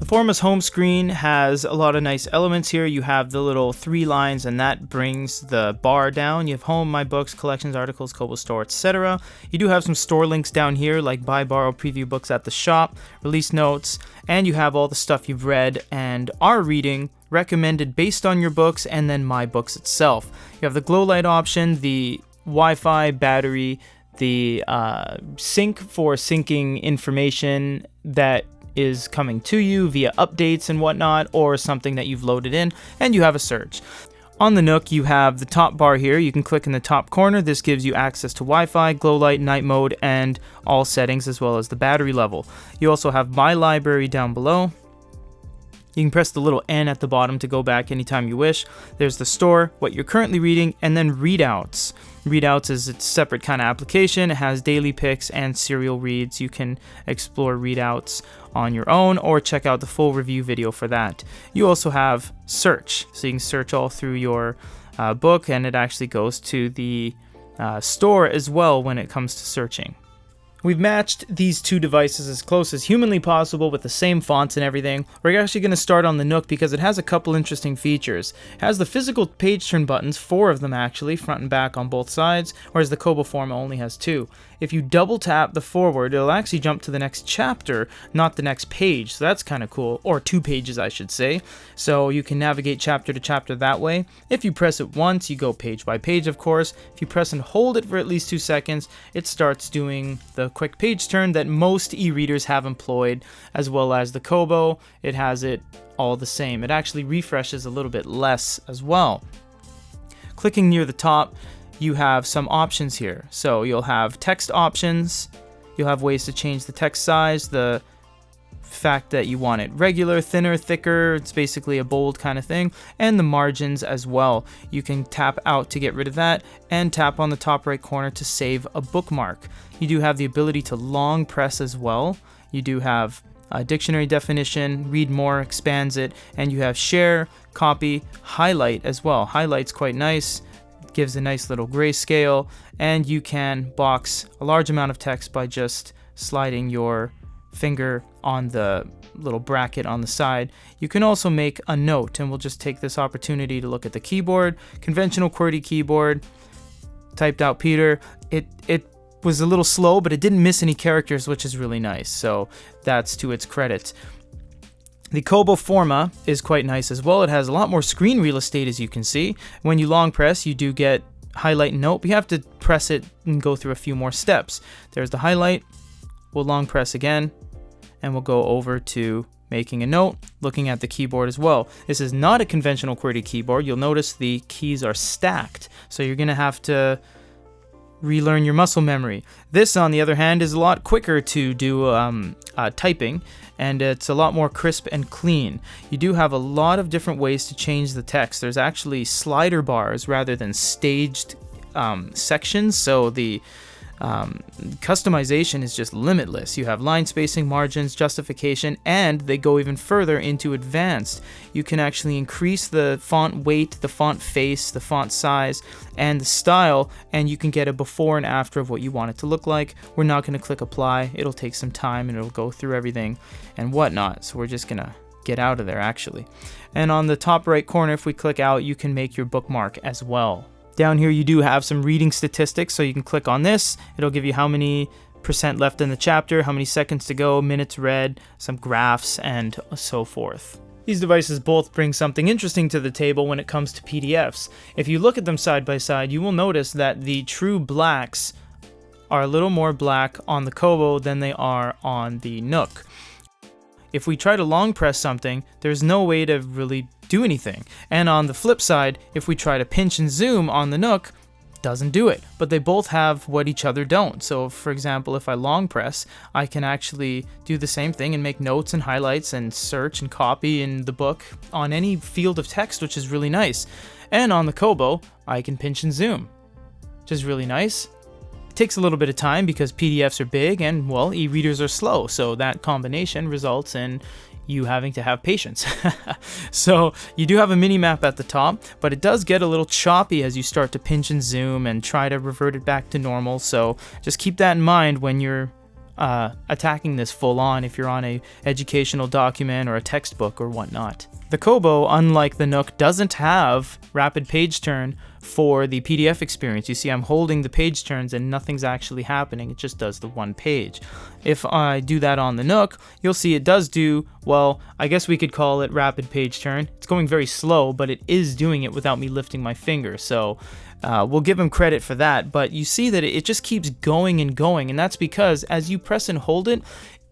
Forma's home screen has a lot of nice elements here. You have the little 3 lines, and that brings the bar down. You have home, my books, collections, articles, Kobo store, etc. You do have some store links down here, like buy, borrow, preview books at the shop, release notes, and you have all the stuff you've read and are reading, recommended based on your books, and then my books itself. You have the Glowlight option, the Wi-Fi, battery, the sync for syncing information that is coming to you via updates and whatnot, or something that you've loaded in, and you have a search. On the Nook, you have the top bar here. You can click in the top corner. This gives you access to Wi-Fi, Glowlight, night mode, and all settings, as well as the battery level. You also have My Library down below. You can press the little N at the bottom to go back anytime you wish. There's the store, what you're currently reading, and then Readouts. Readouts is its separate kind of application. It has daily picks and serial reads. You can explore Readouts on your own or check out the full review video for that. You also have search, so you can search all through your book, and it actually goes to the store as well when it comes to searching. We've matched these two devices as close as humanly possible with the same fonts and everything. We're actually going to start on the Nook because it has a couple interesting features. It has the physical page turn buttons, 4 of them actually, front and back on both sides, whereas the Kobo Forma only has 2. If you double tap the forward, it'll actually jump to the next chapter, not the next page, so that's kind of cool, or 2 pages I should say. So you can navigate chapter to chapter that way. If you press it once, you go page by page, of course. If you press and hold it for at least 2 seconds, it starts doing the quick page turn that most e-readers have employed, as well as the Kobo. It has it all the same. It actually refreshes a little bit less as well. Clicking near the top, you have some options here. So you'll have text options, you'll have ways to change the text size, the fact that you want it regular, thinner, thicker, it's basically a bold kind of thing, and the margins as well. You can tap out to get rid of that, and tap on the top right corner to save a bookmark. You do have the ability to long press as well. You do have a dictionary definition, read more, expands it, and you have share, copy, highlight as well. Highlight's quite nice, gives a nice little grayscale, and you can box a large amount of text by just sliding your finger on the little bracket on the side. You can also make a note, and we'll just take this opportunity to look at the keyboard. Conventional QWERTY keyboard, typed out Peter. It was a little slow, but it didn't miss any characters, which is really nice, so that's to its credit. The Kobo Forma is quite nice as well. It has a lot more screen real estate, as you can see. When you long press, you do get highlight and note, but you have to press it and go through a few more steps. There's the highlight. We'll long press again, and we'll go over to making a note, looking at the keyboard as well. This is not a conventional QWERTY keyboard. You'll notice the keys are stacked, so you're going to have to relearn your muscle memory. This, on the other hand, is a lot quicker to do typing, and it's a lot more crisp and clean. You do have a lot of different ways to change the text. There's actually slider bars rather than staged sections, so the customization is just limitless. You have line spacing, margins, justification, and they go even further into advanced. You can actually increase the font weight, the font face, the font size, and the style, and you can get a before and after of what you want it to look like. We're not going to click apply. It'll take some time and it'll go through everything and whatnot, so we're just going to get out of there actually. And on the top right corner, if we click out, you can make your bookmark as well. Down here you do have some reading statistics, so you can click on this. It'll give you how many % left in the chapter, how many seconds to go, minutes read, some graphs, and so forth. These devices both bring something interesting to the table when it comes to PDFs. If you look at them side by side, you will notice that the true blacks are a little more black on the Kobo than they are on the Nook. If we try to long press something, there's no way to really do anything. And on the flip side, if we try to pinch and zoom on the Nook, doesn't do it, but they both have what each other don't. So for example, if I long press, I can actually do the same thing and make notes and highlights and search and copy in the book on any field of text, which is really nice. And on the Kobo, I can pinch and zoom, which is really nice. It takes a little bit of time because PDFs are big and, well, e-readers are slow, so that combination results in you having to have patience. So you do have a mini map at the top, but it does get a little choppy as you start to pinch and zoom and try to revert it back to normal. So just keep that in mind when you're attacking this full on, if you're on a educational document or a textbook or whatnot. The Kobo, unlike the Nook, doesn't have rapid page turn for the PDF experience. You see, I'm holding the page turns and nothing's actually happening. It just does the one page. If I do that on the Nook, you'll see it does do, well, I guess we could call it rapid page turn. It's going very slow, but it is doing it without me lifting my finger. So we'll give them credit for that. But you see that it just keeps going and going. And that's because as you press and hold it,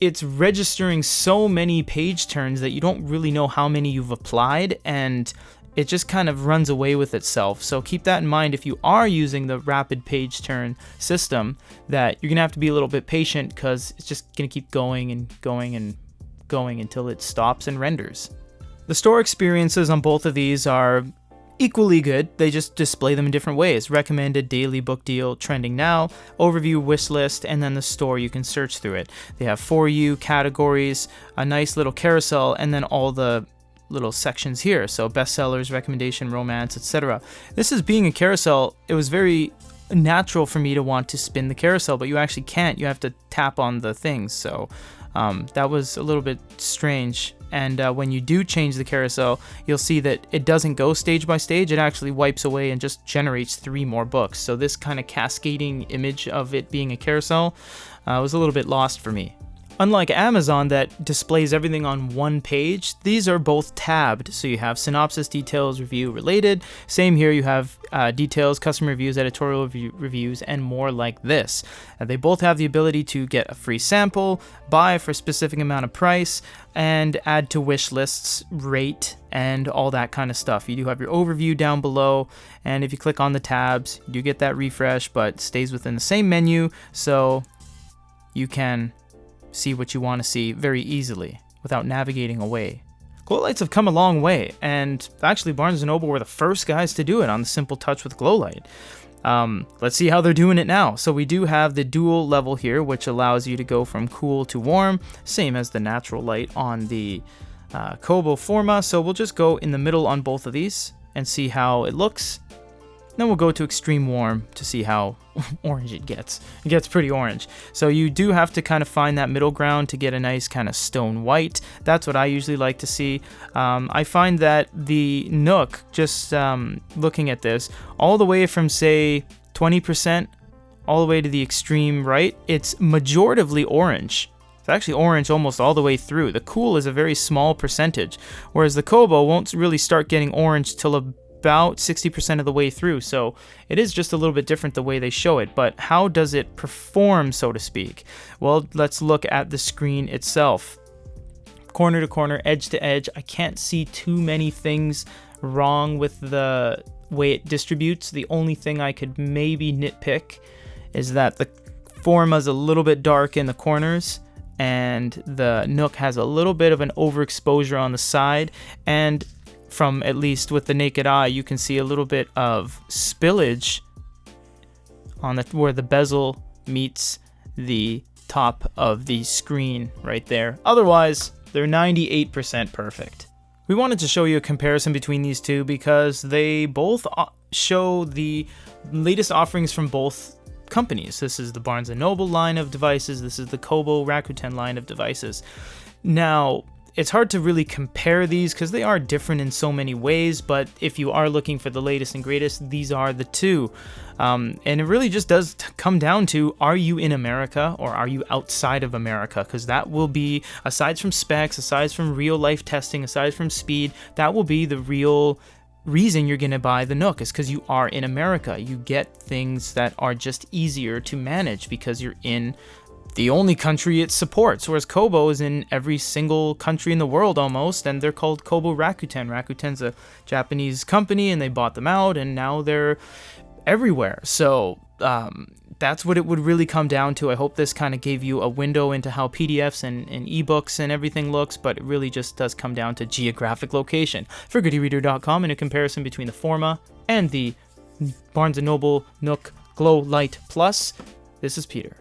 it's registering so many page turns that you don't really know how many you've applied, and it just kind of runs away with itself. So keep that in mind if you are using the rapid page turn system, that you're gonna have to be a little bit patient because it's just gonna keep going and going and going until it stops and renders. The store experiences on both of these are equally good. They just display them in different ways. Recommended, daily, book deal, trending now, overview, wish list, and then the store. You can search through it. They have for you, categories, a nice little carousel, and then all the little sections here. So bestsellers, recommendation, romance, etc. This is being a carousel. It was very natural for me to want to spin the carousel, but you actually can't. You have to tap on the things. So that was a little bit strange. And when you do change the carousel, you'll see that it doesn't go stage by stage. It actually wipes away and just generates 3 more books. So this kind of cascading image of it being a carousel was a little bit lost for me. Unlike Amazon that displays everything on one page, these are both tabbed. So you have synopsis, details, review, related. Same here, you have details, customer reviews, editorial reviews, and more like this. They both have the ability to get a free sample, buy for a specific amount of price, and add to wish lists, rate, and all that kind of stuff. You do have your overview down below, and if you click on the tabs, you do get that refresh, but it stays within the same menu, so you can see what you want to see very easily without navigating away. Glowlights have come a long way, and actually Barnes & Noble were the first guys to do it on the simple touch with Glowlight. Let's see how they're doing it now. So we do have the dual level here, which allows you to go from cool to warm, same as the natural light on the Kobo Forma. So we'll just go in the middle on both of these and see how it looks. Then we'll go to extreme warm to see how orange it gets. It gets pretty orange. So you do have to kind of find that middle ground to get a nice kind of stone white. That's what I usually like to see. I find that the Nook, just looking at this, all the way from say 20% all the way to the extreme right, it's majoritively orange. It's actually orange almost all the way through. The cool is a very small percentage, whereas the Kobo won't really start getting orange till about 60% of the way through. So it is just a little bit different the way they show it, but how does it perform, so to speak? Well, let's look at the screen itself. Corner to corner, edge to edge. I can't see too many things wrong with the way it distributes. The only thing I could maybe nitpick is that the Forma's a little bit dark in the corners, and the Nook has a little bit of an overexposure on the side, and from at least with the naked eye, you can see a little bit of spillage on where the bezel meets the top of the screen right there. Otherwise, they're 98% perfect. We wanted to show you a comparison between these two because they both show the latest offerings from both companies. This is the Barnes & Noble line of devices. This is the Kobo Rakuten line of devices. Now, it's hard to really compare these because they are different in so many ways, but if you are looking for the latest and greatest, these are the two. And it really just does come down to, are you in America or are you outside of America? Because that will be, aside from specs, aside from real life testing, aside from speed, that will be the real reason you're going to buy the Nook, is because you are in America. You get things that are just easier to manage because you're in the only country it supports, whereas Kobo is in every single country in the world almost, and they're called Kobo Rakuten. Rakuten's a Japanese company, and they bought them out, and now they're everywhere. So that's what it would really come down to. I hope this kind of gave you a window into how PDFs and ebooks and everything looks, but it really just does come down to geographic location. For GoodyReader.com, in a comparison between the Forma and the Barnes & Noble Nook Glowlight Plus, this is Peter.